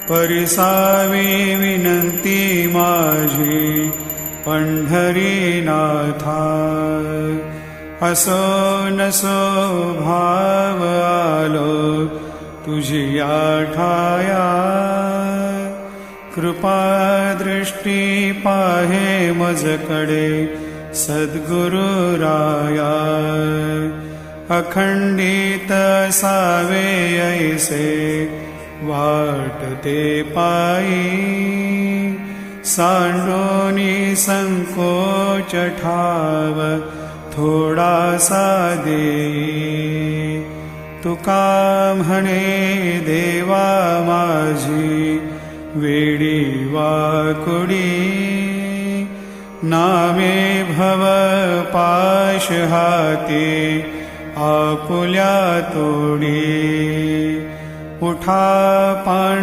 परिसावी विनंती माझी पंढरीनाथा। असो नसो भाव आलो तुझी ठाया, कृपा दृष्टी पाहे मजकडे सद्गुरु राया। अखंडित सावे ऐसे वाटते पायी, सांडोनी संकोच ठाव थोडासा देई। तुका म्हणे देवा माझी वेडी वाकुडी, नामे भव पाश हाती आपुल्या तोडी। उठा पांडुरंगा